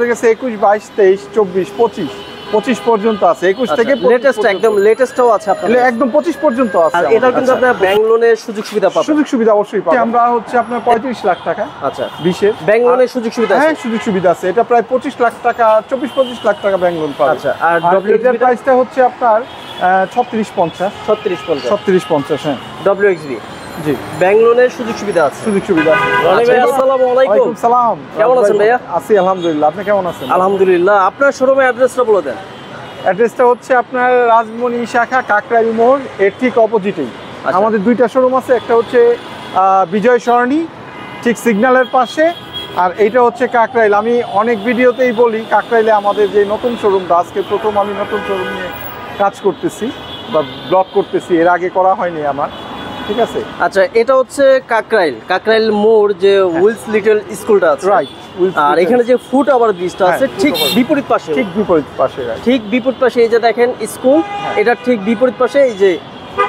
গেছে 21, 22, 23, 24, 25, 25 পর্যন্ত আছে। 21 থেকে লেটেস্ট একদম লেটেস্টও আছে আপনাদের একদম 25 পর্যন্ত আছে। আর এটাও কিন্তু আপনারা ব্যাংক লোনের সুযোগ সুবিধা পাবেন। সুযোগ সুবিধা অবশ্যই পাবেন। আমরা হচ্ছে আপনার 35 লাখ টাকা। আচ্ছা 20 এর ব্যাংক লোনের সুযোগ সুবিধা আছে। হ্যাঁ সুযোগ সুবিধা আছে। এটা প্রায় 25 লাখ টাকা, 24-25 লাখ টাকা ব্যাংক লোন পাবে। আচ্ছা আর ডব্লিউএক্সবি প্রাইসটা হচ্ছে আপনার 3650 3650 হ্যাঁ ডব্লিউএক্সবি জি ব্যাংক লোনের সুযোগ সুবিধা আছে। সুযোগ সুবিধা আছে। আসসালামু আলাইকুম। ওয়ালাইকুম সালাম। কেমন আছেন ভাইয়া? আছি আলহামদুলিল্লাহ। আপনি কেমন আছেন? আলহামদুলিল্লাহ। আপনার শোরুমের অ্যাড্রেসটা বলে দেন। অ্যাড্রেসটা হচ্ছে আপনার রাজমণি শাখা কাকরাইল মোড় এর ঠিক অপোজিটেই। আচ্ছা। আমাদের দুইটা শোরুম আছে। একটা হচ্ছে বিজয় সরণি ঠিক সিগন্যালের পাশে, আর এইটা হচ্ছে কাকরাইল। আমি অনেক ভিডিওতেই বলি কাকরাইলে আমাদের যে নতুন শোরুমটা, আজকে প্রথম আমি নতুন শোরুম নিয়ে কাজ করতেছি বা ব্লগ করতেছি, এর আগে করা হয়নি আমার। ঠিক আছে। আচ্ছা এটা হচ্ছে কাকরাইল মোড় যে উইলস লিটল স্কুলটা আছে, রাইট। আর এখানে যে ফুট ওভার ব্রিজটা আছে ঠিক বিপরীত পাশে, ঠিক বিপরীত পাশে, ঠিক বিপরীত পাশে এই যে দেখেন স্কুল, এটা ঠিক বিপরীত পাশে এই যে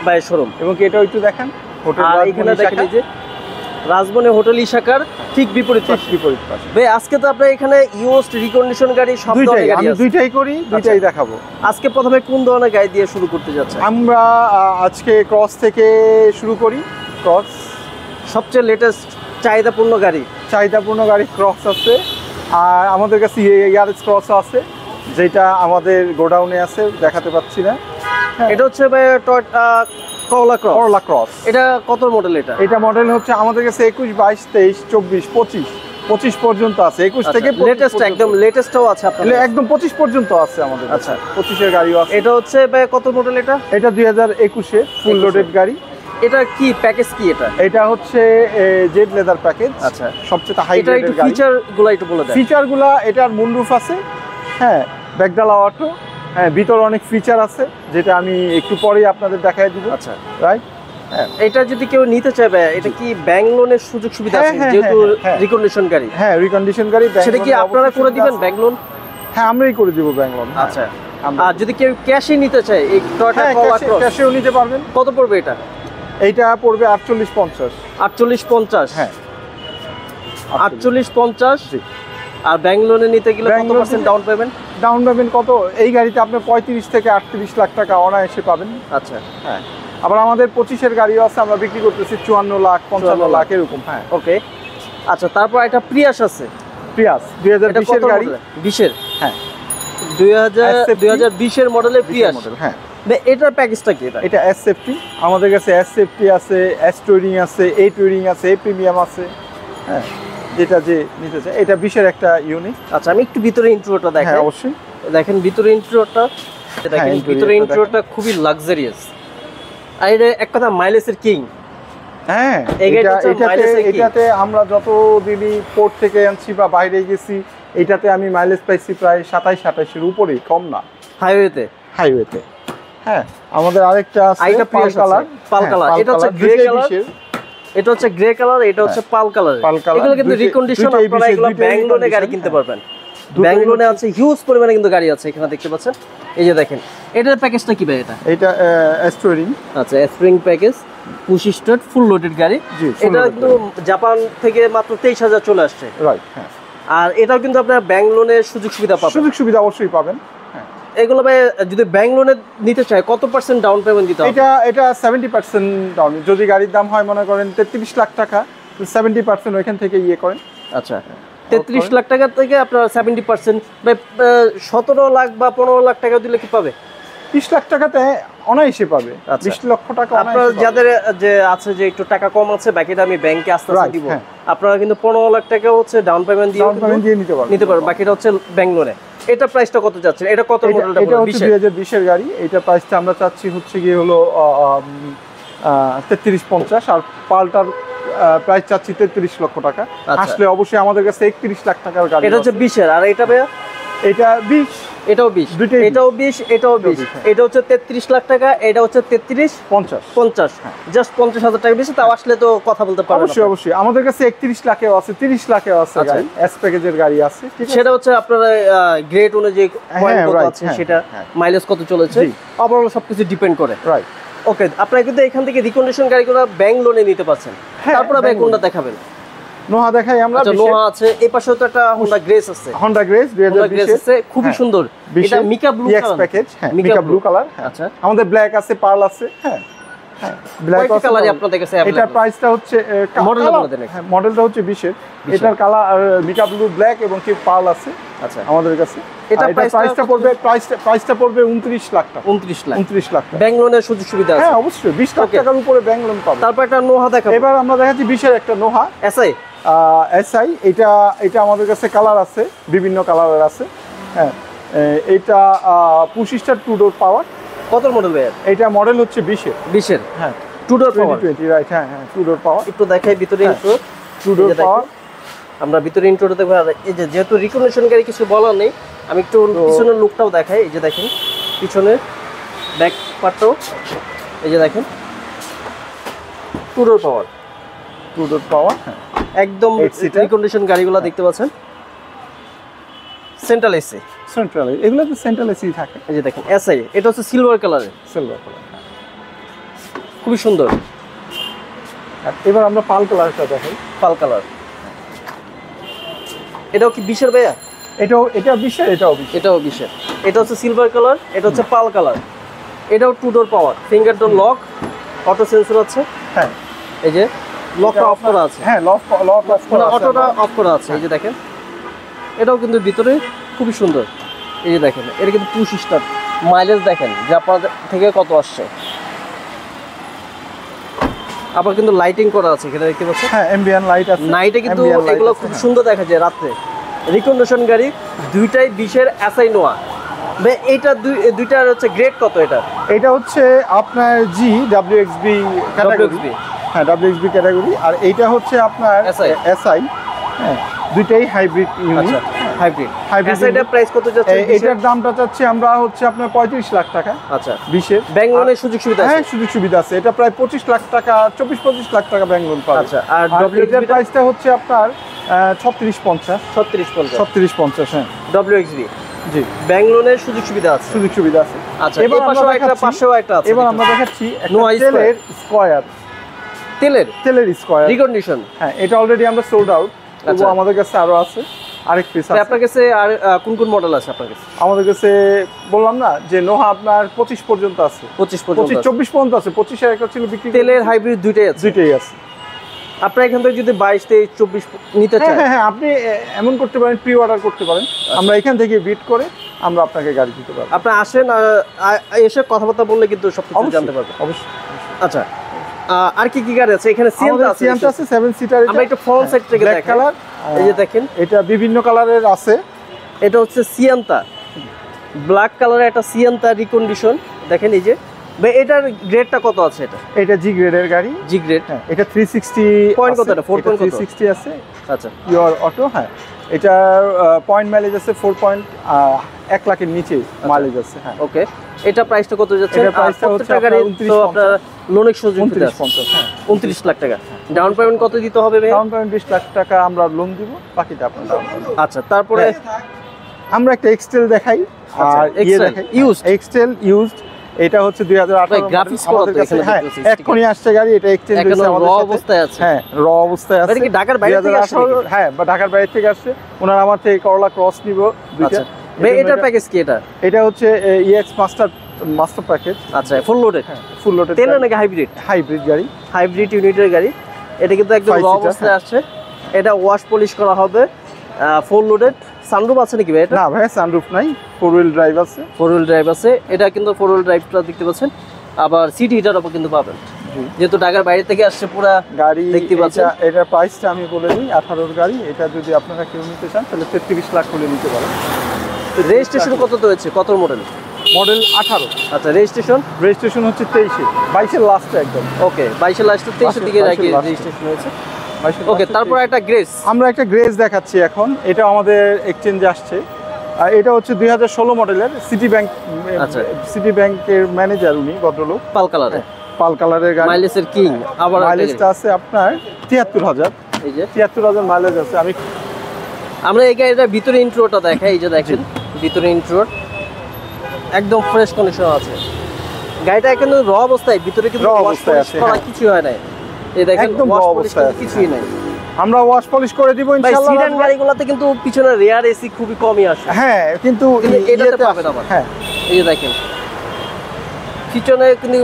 বাইরের শোরুম। এবং কি এটাও একটু দেখেন হোটেল, আর এখানে দেখেন এই যে রাজবনে হোটেল ইশাকার ঠিক বিপরীত পাশে। ভাই আজকে তো আপনার এখানে ইউজড রিকন্ডিশন গাড়ি সব ধরনের গাড়ি আছে। দুইটাই করি, দুইটাই দেখাবো। আজকে প্রথমে কোন ধরনের গাড়ি দিয়ে শুরু করতে যাচ্ছেন? আমরা আজকে ক্রস থেকে শুরু করি। ক্রস সবচেয়ে লেটেস্ট চাহিদাপূর্ণ গাড়ি ক্রস আছে, আর আমাদের কাছে ইয়ারিস ক্রস আছে, যেটা আমাদের গোডাউনে আছে, দেখাতে পাচ্ছি না। এটা হচ্ছে ভাই করলা ক্রস। এটা কত মডেল? এটা মডেল হচ্ছে আমাদের কাছে 21, 22, 23, 24, 25 পর্যন্ত আছে। 21 থেকে লেটেস্ট একদম লেটেস্টও আছে আপনাদের? একদম 25 পর্যন্ত আছে আমাদের। আচ্ছা 25 এর গাড়িও আছে। এটা হচ্ছে ভাই কত মডেল? এটা 2021 এর ফুল লোডেড গাড়ি। এটা কি প্যাকেজ কি? এটা হচ্ছে জেড লেদার প্যাকেজ। আচ্ছা সবচেয়ে হাই গ্রেডের গাড়ি। ফিচারগুলো একটু বলে দেন। ফিচারগুলো এটার মুনরুফ আছে, হ্যাঁ, ব্যাকডালা অটো, হ্যাঁ, ভিতরে অনেক ফিচার আছে যেটা আমি একটু পরেই আপনাদের দেখাই দিব। আচ্ছা রাইট। হ্যাঁ এটা যদি কেউ নিতে চায় ভাই, এটা কি ব্যাংক লোনের সুযোগ সুবিধা আছে? যেহেতু রিকন্ডিশন গাড়ি। হ্যাঁ রিকন্ডিশন গাড়ি, সেটা কি আপনারা করে দিবেন ব্যাংক লোন? হ্যাঁ আমরাই করে দিব ব্যাংক লোন। আচ্ছা আর যদি কেউ ক্যাশে নিতে চায় এই টয়োটা করলা ক্রস, ক্যাশেও নিতে পারবেন। কত পড়বে এটা? এইটা পড়বে 4850। 4850 হ্যাঁ 4850 জি। আর ব্যাংক লোনে নিতে গেলে কত % ডাউন পেমেন্ট? ডাউন পেমেন্ট কত? এই গাড়িতে আপনি 35 থেকে 38 লাখ টাকা অনায়াসে পাবেন। আচ্ছা হ্যাঁ আবার আমাদের 25 এর গাড়িও আছে, আমরা বিক্রি করতেছি 54 লাখ 55 লাখ এরকম। হ্যাঁ ওকে। আচ্ছা তারপর একটা প্রিয়াস আছে। প্রিয়াস 2020 এর গাড়ি। 20 এর? হ্যাঁ 2020 এর মডেলের প্রিয়াস। হ্যাঁ এটার প্যাকেজটা কি? এটা এস সেফটি। আমাদের কাছে এস সেফটি আছে, এস টুরিং আছে, এ টুরিং আছে, এ প্রিমিয়াম আছে। হ্যাঁ যেটা যে নিতে চায়। এটা 20 এর একটা ইউনিট। আচ্ছা আমি একটু ভিতরে ইন্ট্রোটা দেখাই। হ্যাঁ অবশ্যই দেখেন ভিতরে ইন্ট্রোটা, দেখেন ভিতরে ইন্ট্রোটা খুবই লাক্সারিয়াস। আর এটা এক কথা মাইলেজের কিং। হ্যাঁ এটাতে আমরা যত দিনই পোর্ট থেকে আনছি বা বাইরে গেছি, এটাতে আমি মাইলেজ পাইছি প্রায় 27-28 এর উপরেই, কম না। হাইওয়েতে হ্যাঁ। আমাদের আরেকটা আছে পাল কালার। এটা হচ্ছে গ্রে কালার, এটা হচ্ছে গ্রে কালার, এটা হচ্ছে পাল কালার। এগুলো কিন্তু রিকন্ডিশন, আপনারা এগুলো ব্যাংক লোনে গাড়ি কিনতে পারবেন। ব্যাংক লোনে আছে হিউজ পরিমাণে কিন্তু গাড়ি আছে এখানে দেখতে পাচ্ছেন। এই যে দেখেন এটার প্যাকেজটা কি ভাই? এটা এস্টোরিং। আচ্ছা steering package, push start, full loaded গাড়ি। এটা কিন্তু জাপান থেকে মাত্র 23000 চলে আসছে। রাইট হ্যাঁ। আর এটাও কিন্তু আপনারা ব্যাংক লোনের সুযোগ সুবিধা পাবেন। সুযোগ সুবিধা অবশ্যই পাবেন। এগুলো ভাই যদি ব্যাংক লোনে নিতে চায় কত % ডাউন পেমেন্ট দিতে হবে? এটা 70% ডাউন। যদি গাড়ির দাম হয় মনে করেন 33 লাখ টাকা, 70% ওইখান থেকে ইয়ে করেন। আচ্ছা 33 লাখ টাকা থেকে আপনার 70% ভাই 17 লাখ বা 15 লাখ টাকা দিলে কি পাবে? 30 লাখ টাকাতে অনায়াসে পাবে। 20 লক্ষ টাকা আপনার যাদের যে আছে যে একটু টাকা কম আছে, বাকিটা আমি ব্যাংকে আস্তে দিব, আপনারা কিন্তু 15 লাখ টাকা হচ্ছে ডাউন পেমেন্ট দিয়ে নিতে পারবেন। বাকিটা হচ্ছে ব্যাংক লোনে। এটা প্রাইসটা কত যাচ্ছে? এটা কত মডেলটা? এটা হচ্ছে 2020 এর গাড়ি। এটা প্রাইসটা আমরা চাচ্ছি হচ্ছে গিয়ে হলো 3350, আর পাল্টার প্রাইস চাচ্ছি 33 লক্ষ টাকা। আসলে অবশ্যই আমাদের কাছে 31 লাখ টাকার গাড়ি। এটা হচ্ছে 20 এর। আর এটা ভাইয়া? এটা 20, এটাও 20, এটাও 20, এটাও 20। এটা হচ্ছে 33 লাখ টাকা, এটা হচ্ছে 3350। জাস্ট 50,000 টাকা বেশি। তাও আসলে তো কথা বলতে পারবেন। অবশ্যই আমাদের কাছে 31 লাখেও আছে, 30 লাখেও আছে গাড়ি, এস প্যাকেজের গাড়ি আছে। সেটা হচ্ছে আপনার গ্রেড অনুযায়ী পয়েন্ট কত আছে, সেটা মাইলেজ কত চলেছে, ওভারঅল সবকিছু ডিপেন্ড করে। Right okay. আপনারা কিন্তু এখান থেকে রিকন্ডিশন গাড়িগুলো ব্যাংক লোনে নিতে পারছেন। তারপরে ব্যাংক কোনটা দেখাবেন? নোহা দেখাই আমরা। আচ্ছা নোহা আছে, এই পাশেও তো একটা হোন্ডা গ্রেস আছে। হোন্ডা গ্রেস 2020 আছে, খুবই সুন্দর। এটা মিকা ব্লু কালার প্যাকেজ। হ্যাঁ মিকা ব্লু কালার। আচ্ছা আমাদের ব্ল্যাক আছে, পার্ল আছে। হ্যাঁ হ্যাঁ ব্ল্যাক কালারই আপনাদের কাছে अवेलेबल। এটার প্রাইসটা হচ্ছে মডেলটা হচ্ছে 20 এর। এটার কালার মিকা ব্লু ব্ল্যাক এবং কি পার্ল আছে। আচ্ছা আমাদের কাছে এটা প্রাইসটা পড়বে 29 লাখ টাকা। 29 লাখ টাকা। ব্যাংক লোনের সুযোগ সুবিধা আছে? হ্যাঁ অবশ্যই 20 লাখ টাকার উপরে ব্যাংক লোন পাবে। তারপর একটা নোহা দেখাবো। এবার আমরা দেখাচ্ছি 20 এর একটা নোহা এসআই। এটা আমাদের কাছে কালার আছে, বিভিন্ন কালারের আছে। হ্যাঁ এটা পুশ স্টার্ট 2 ডোর পাওয়ার। কত মডেল ভাই? এটা মডেল হচ্ছে 20 এর। হ্যাঁ 2 ডোর পাওয়ার 2020 রাইট। হ্যাঁ হ্যাঁ 2 ডোর পাওয়ার। একটু দেখাই ভিতরে ইন্ট্রো। 2 ডোর পাওয়ার আমরা ভিতরে ইন্ট্রোটা দেখব। এই যে যেহেতু রিকগনিশন গাড়ি কিছু বলার নেই, আমি একটু পিছনের লুকটাও দেখাই। এই যে দেখেন পিছনে ব্যাক পার্টটাও, এই যে দেখেন 2 ডোর পাওয়ার। 2 ডোর পাওয়ার একদম রিকন্ডিশন গাড়িগুলো দেখতে পাচ্ছেন। সেন্ট্রাল এসি, এগুলো তো সেন্ট্রাল এসি থাকে। এই যে দেখেন এসআই, এটা হচ্ছে সিলভার কালারের। খুবই সুন্দর। এবার আমরা পাল কালারটা দেখাই। পাল কালার এটাও কি 20 এর ভাইয়া? এটা 20 এর। এটাও 20 এর। এটা হচ্ছে সিলভার কালার, এটা হচ্ছে পাল কালার। এটাও 2 door power, finger door lock, auto sensor আছে। হ্যাঁ এই যে লকটা অফ করা আছে। হ্যাঁ লক অফ করা আছে, অটোটা অফ করা আছে। এই যে দেখেন এটাও কিন্তু ভিতরে খুবই সুন্দর। এই যে দেখেন এটা কিন্তু পুশ স্টার্ট। মাইলেজ দেখেন যে আপনাদের থেকে কত আসছে। আবার কিন্তু লাইটিং করা আছে এখানে দেখতে পাচ্ছেন। হ্যাঁ অ্যাম্বিয়েন্ট লাইট আছে। নাইটে কিন্তু এগুলো খুব সুন্দর দেখা যায় রাতে। রিকন্ডিশন গাড়ি দুইটাই 20 এর এসআই নোয়া। ভাই এটা দুইটার হচ্ছে গ্রেড কত? এটা হচ্ছে আপনার জি ডব্লিউএক্সবি ক্যাটাগরি। হ্যাঁ ডব্লিউএক্সবি ক্যাটাগরি। আর এইটা হচ্ছে আপনার এসআই। হ্যাঁ দুইটাই হাইব্রিড ইউনিট। হাইব্রিড এসআইটা প্রাইস কত যাচ্ছে? এটার দামটা চাচ্ছি আমরা হচ্ছে আপনার 35 লাখ টাকা। আচ্ছা 20 এর ব্যাংক লোনের সুযোগ সুবিধা আছে? হ্যাঁ সুযোগ সুবিধা আছে। এটা প্রায় 25 লাখ টাকা, 24-25 লাখ টাকা ব্যাংক লোন পাবে। আচ্ছা আর ডব্লিউএক্সবি প্রাইসটা হচ্ছে আপনার 3650। 3650 হ্যাঁ ডব্লিউএক্সবি জি ব্যাংক লোনের সুযোগ সুবিধা আছে। আচ্ছা এবার পাশেও একটা আছে। এবার আমরা দেখাচ্ছি তেলের স্কয়ার। তেলের স্কয়ার রিকন্ডিশন। হ্যাঁ এটা অলরেডি আমরা সোল্ড আউট। তো আমাদের কাছে আরো আছে, আরেক পিস আছে। আপনার কাছে আর কোন মডেল আছে আপনার কাছে? আমাদের কাছে বললাম না যে নোহা আপনার 25 পর্যন্ত আছে। 24 পর্যন্ত আছে। 25 এর একটা ছিল বিক্রি। তেলের হাইব্রিড দুইটাই আছে। আপনার এখান থেকে যদি 22, 23, 24 নিতে চান, হ্যাঁ আপনি এমন করতে পারেন, প্রি অর্ডার করতে পারেন। আমরা এখান থেকে বিট করে আমরা আপনাকে গাড়ি দিতে পারবো। আপনি আসেন, এসে কথাবার্তা বললে কিন্তু সবকিছু জানতে পারবেন। অবশ্যই। আচ্ছা আর কি গাড়ি আছে এখানে? সিয়ান্তা আছে 7 সিটার। আমরা একটু ফ্রন্ট সাইড থেকে ব্ল্যাক কালার। এই যে দেখেন এটা বিভিন্ন কালারের আছে। এটা হচ্ছে সিয়ান্তা ব্ল্যাক কালারের একটা সিয়ান্তা রিকন্ডিশন। দেখেন এই যে ভাই এটার গ্রেডটা কত আছে? এটা জি গ্রেডের গাড়ি। জি গ্রেড। হ্যাঁ এটা 360 পয়েন্ট কত? এটা 4.360 আছে। আচ্ছা পিওর অটো। হ্যাঁ এটা পয়েন্ট মাইলেজ আছে 4.1 লাখের নিচে মাইলেজ আছে। হ্যাঁ ওকে। এটা প্রাইসটা কত যাচ্ছে? এটা প্রাইসটা হচ্ছে গাড়ি তো আপনার লোনের সুযোগ সুবিধা আছে 2950। হ্যাঁ 29 লাখ টাকা। ডাউন পেমেন্ট কত দিতে হবে ভাই? ডাউন পেমেন্ট 20 লাখ টাকা আমরা লোন দিব, বাকিটা আপনার ডাউন পেমেন্ট। আচ্ছা তারপরে আমরা একটা এক্সটেল দেখাই। আর এক্সটেল ইউজড। এটা হচ্ছে 2018 গ্রাফিক্স করা তো এখানে। হ্যাঁ এখনই আসছে গাড়ি। এটা এক্সচেঞ্জ হয়েছে আমাদের সাথে। অবস্থায় আছে। হ্যাঁ র অবস্থায় আছে। এটা কি ঢাকার বাইরে থেকে আসছে? হ্যাঁ বা ঢাকার বাইরে থেকে আসছে। ওনারা আমার থেকে করলা ক্রস নিব দুইটা। ভাই এটার প্যাকেজ কি? এটা হচ্ছে ইএক্স মাস্টার প্যাকেজ। আচ্ছা ফুল লোডেড। হ্যাঁ ফুল লোডেড। তেল নাকি হাইব্রিড গাড়ি? হাইব্রিড ইউনিটের গাড়ি। এটা কিন্তু একদম র অবস্থায় আসছে। এটা ওয়াশ পলিশ করা হবে। Full loaded. সানরুফ আছে নাকি ভাই এটা? না ভাই সানরুফ নাই, 4 হুইল ড্রাইভ আছে। 4 হুইল ড্রাইভ আছে। এটা কিন্তু 4 হুইল ড্রাইভটা দেখতে পাচ্ছেন। আবার সিট হিটার আপনি কিন্তু পাবেন। যেহেতু ঢাকার বাইরে থেকে আসছে পুরো গাড়ি দেখতে পাচ্ছেন। এটা প্রাইসটা আমি বলে দিই, 18 এর গাড়ি। এটা যদি আপনারা কেউ নিতে চান তাহলে 33 লাখ হলে নিতে পারেন। রেজিস্ট্রেশন কত তো হয়েছে? কত মডেল? মডেল 18। আচ্ছা রেজিস্ট্রেশন হচ্ছে 23 22 এর লাস্টে একদম। ওকে 22 এর লাস্টে 23 এর দিকে রেজিস্ট্রেশন হয়েছে। ওকে তারপর একটা গ্রেস। আমরা একটা গ্রেস দেখাচ্ছি এখন। এটা আমাদের এক্সচেঞ্জে আসছে। এটা হচ্ছে 2016 মডেলের সিটি ব্যাংকের ম্যানেজার উনি ভদ্রলোক। পাল কালারের গাড়ি। মাইলেজের কিং। আবার মাইলেজটা আছে আপনার 73000। এই যে 73000 মাইলেজ আছে। আমরা এই গাড়িটার ভিতরে ইন্ট্রোটা দেখাই। এই যে দেখেন ভিতরে ইন্ট্রো একদম ফ্রেশ কন্ডিশন আছে। গাড়িটা কিন্তু র অবস্থায়, ভিতরে কিন্তু ওয়াশ পলিশ করা কিছু হয় না। এই দেখেন ওয়াশ পলিশ কিছুই নাই। আমরা ওয়াশ পলিশ করে দিব ইনশাআল্লাহ। সিডান গাড়িগুলোতে কিন্তু পিছনে রিয়ার এসি খুবই কমই আসে। হ্যাঁ, কিন্তু এটাতে পাবেন আবার। হ্যাঁ, এই যে দেখেন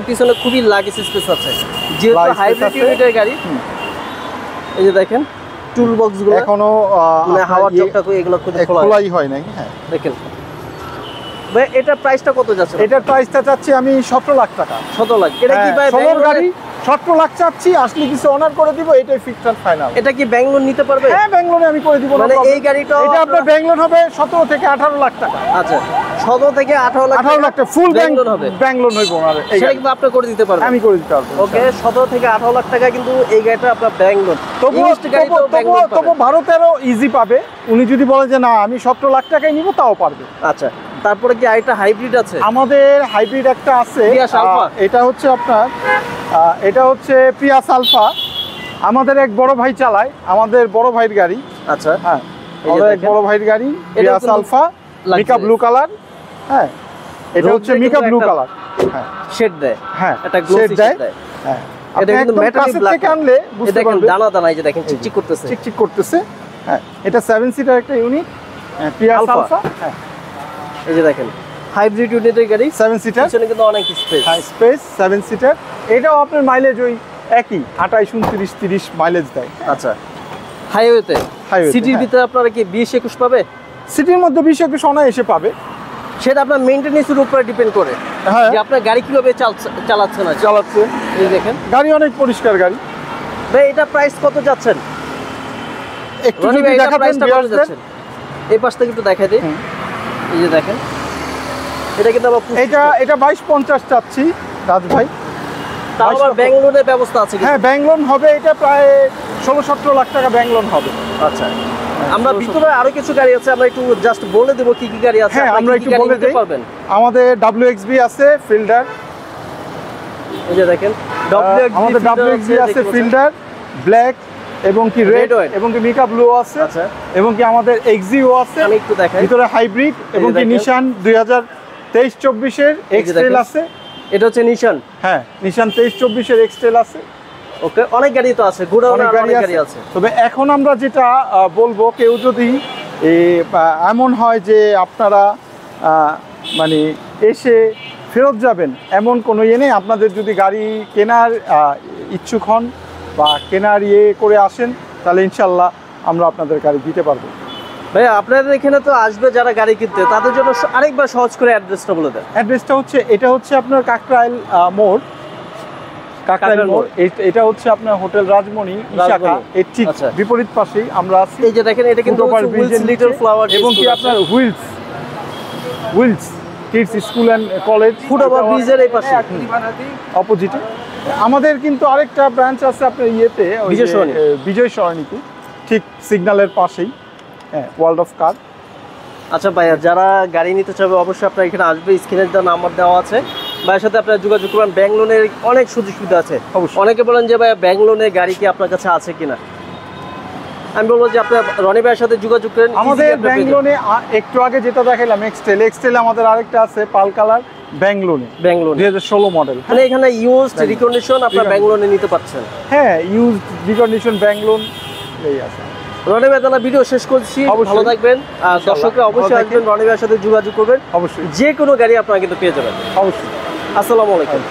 পিছনে খুবই লাগেজ স্পেস আছে, যেহেতু হাইব্রিড ইউনিটের গাড়ি। এই যে দেখেন টুল বক্স গুলো এখনো মানে হাওয়ার চকটা এগুলো খোলাই হয় নাই। হ্যাঁ, দেখেন ভাই এটা প্রাইসটা কত যাচ্ছে? এটার প্রাইসটা চাচ্ছি আমি 17 লাখ টাকা। 17 লাখ। এটা কি ভাই সোলোর গাড়ি 17 লাখ চাচ্ছি, আসলে কিছু অনার করে দিব, এটাই ফিক্সড এন্ড ফাইনাল। এটা কি ব্যাঙ্গলোর নিতে পারবে? হ্যাঁ, ব্যাঙ্গলোরে আমি করে দিব। মানে এই গাড়িটা এটা আপনার ব্যাঙ্গলোর হবে 17 থেকে 18 লাখ টাকা। আচ্ছা, 17 থেকে 18 লাখ। 18 লাখ টাকা ফুল ব্যাঙ্গলোর হবে। ব্যাঙ্গলোর হইব না, সেটা কিন্তু আপনি করে দিতে পারবেন। আমি করে দিতে পারবো। ওকে, 17 থেকে 18 লাখ টাকা কিন্তু এই গাড়িটা আপনার ব্যাঙ্গলোর। তবু 12-13 ইজি পাবে। উনি যদি বলে যে না আমি 17 লাখ টাকায় নিব, তাও পারবে। আচ্ছা, তারপরে কি আরেকটা হাইব্রিড আছে? আমাদের হাইব্রিড একটা আছে, এটা হচ্ছে আপনার প্রিয়াস আলফা। আমাদের এক বড় ভাই চালায়, আমাদের বড় ভাইয়ের গাড়ি। আচ্ছা, হ্যাঁ, আমাদের এক বড় ভাইয়ের গাড়ি Prius Alpha, mica blue colour. হ্যাঁ, এটা হচ্ছে মিকা ব্লু কালার। হ্যাঁ, শেড দেয়। হ্যাঁ, এটা গ্লোসি শেড দেয়। হ্যাঁ, এটা কিন্তু মেটালিক ব্ল্যাক থেকে আনলে বুঝতে পারবেন, দানা দানা এই যে দেখেন চিকচিক করতেছে, চিকচিক করতেছে। হ্যাঁ, এটা 7 সিটার একটা ইউনিট প্রিয়াস আলফা। হ্যাঁ, এই যে দেখেন হাইব্রিড ইউনিটের গাড়ি 7 সিটার, পিছনে কিন্তু অনেক স্পেস। হ্যাঁ, স্পেস 7 সিটার। এটাও আপনার মাইলেজ ওই একই 28, 29, 30 মাইলেজ দেয়। আচ্ছা, হাইওয়েতে সিটির ভিতরে আপনারা কি 20-21 পাবে? সিটির মধ্যে 20-21 অনায়াসে পাবে। সেটা আপনার মেইনটেনেন্সের উপরে ডিপেন্ড করে যে আপনার গাড়ি কিভাবে চালাচ্ছে। এই দেখেন গাড়ি অনেক পরিষ্কার গাড়ি। ভাই এটা প্রাইস কত যাচ্ছেন? একটু যদি দেখাতেন ভিউয়ারদের। এই পাশ থেকে একটু দেখাই দেই। এই যে দেখেন এটা কিন্তু আবার এটা 2250 চাচ্ছি রাজ ভাই। তাও আবার ব্যাঙ্গলোরের ব্যবস্থা আছে? হ্যাঁ, ব্যাঙ্গলোর হবে। এটা প্রায় 16-17 লাখ টাকা ব্যাঙ্গলোর হবে। আচ্ছা, আমরা ভিতরে আরো কিছু গাড়ি আছে, আমরা একটু জাস্ট বলে দেব কি কি গাড়ি আছে। হ্যাঁ, আমরা একটু বলে দেই। আমাদের WXB আছে, ফিল্ডার। এই যে দেখেন আমাদের WXB আছে, ফিল্ডার ব্ল্যাক এবং কি রেড এবং কি মিকা ব্লু আছে। আচ্ছা, এবং কি আমাদের এক্সিও আছে। আমি একটু দেখাই। ভিতরে হাইব্রিড এবং কি নিশান 2023-24 এর এক্সট্রেল আছে। এটা হচ্ছে নিশান। হ্যাঁ, নিশান 23-24 এর এক্সট্রেল আছে। ওকে, অনেক গাড়ি তো আছে, গোডাউনে অনেক গাড়ি আছে। তবে এখন আমরা যেটা বলবো, কেউ যদি এমন হয় যে আপনারা মানে এসে ফেরত যাবেন এমন কোনো নেই, আপনাদের যদি গাড়ি কেনার ইচ্ছুক হন বা কেনার করে আসেন, তাহলে ইনশাল্লাহ আমরা আপনাদের গাড়ি দিতে পারবো। ভাই আপনাদের এখানে তো আসবে যারা গাড়ি কিনতে, তাদের জন্য আরেকবার সহজ করে অ্যাড্রেসটা বলে দেন। অ্যাড্রেসটা এটা হচ্ছে আপনার কাকরাইল মোড়। এটা হচ্ছে আপনার হোটেল রাজমণি শাখা, এর ঠিক বিপরীত পাশেই আমরা আছি। এই যে দেখেন এটা কিন্তু লিটল ফ্লাওয়ার এবং কি আপনার wheels kids school and college foot over ব্রিজের এই পাশে অপোজিটে। আমাদের কিন্তু আরেকটা ব্রাঞ্চ আছে আপনার বিজয় সরণিতে, ঠিক সিগন্যালের পাশেই। হ্যাঁ, ওয়ার্ল্ড অফ কার। আচ্ছা ভাইয়া, যারা গাড়ি নিতে চাইবে অবশ্যই আপনারা এখানে আসবে, স্ক্রিনের যে নাম্বার দেওয়া আছে ভাইয়ের সাথে আপনারা যোগাযোগ করবেন। ব্যাংক লোনের অনেক সুযোগ সুবিধা আছে। অনেকে বলেন যে ভাইয়া ব্যাংক লোনের গাড়ি কি আপনার কাছে আছে কিনা, আমি বলবো যে আপনার রনি ভাইয়ের সাথে যোগাযোগ করেন। আমাদের ব্যাংক লোনে একটু আগে যেটা দেখাইলাম এক্সটেল আমাদের আরেকটা আছে পাল কালার ব্যাংক লোনে 2016 মডেল। মানে এখানে ইউজড রিকন্ডিশন আপনার ব্যাংক লোনে নিতে পারছেন। হ্যাঁ, ইউজড রিকন্ডিশন ব্যাংক লোন এই আছে। রনি ভাই, তাহলে ভিডিও শেষ করছি, ভালো থাকবেন। আর দর্শকরা অবশ্যই আসবেন, রনি ভাইয়ের সাথে যোগাযোগ করবেন। অবশ্যই, যে কোনো গাড়ি আপনারা কিন্তু পেয়ে যাবেন। অবশ্যই। আসসালামু আলাইকুম।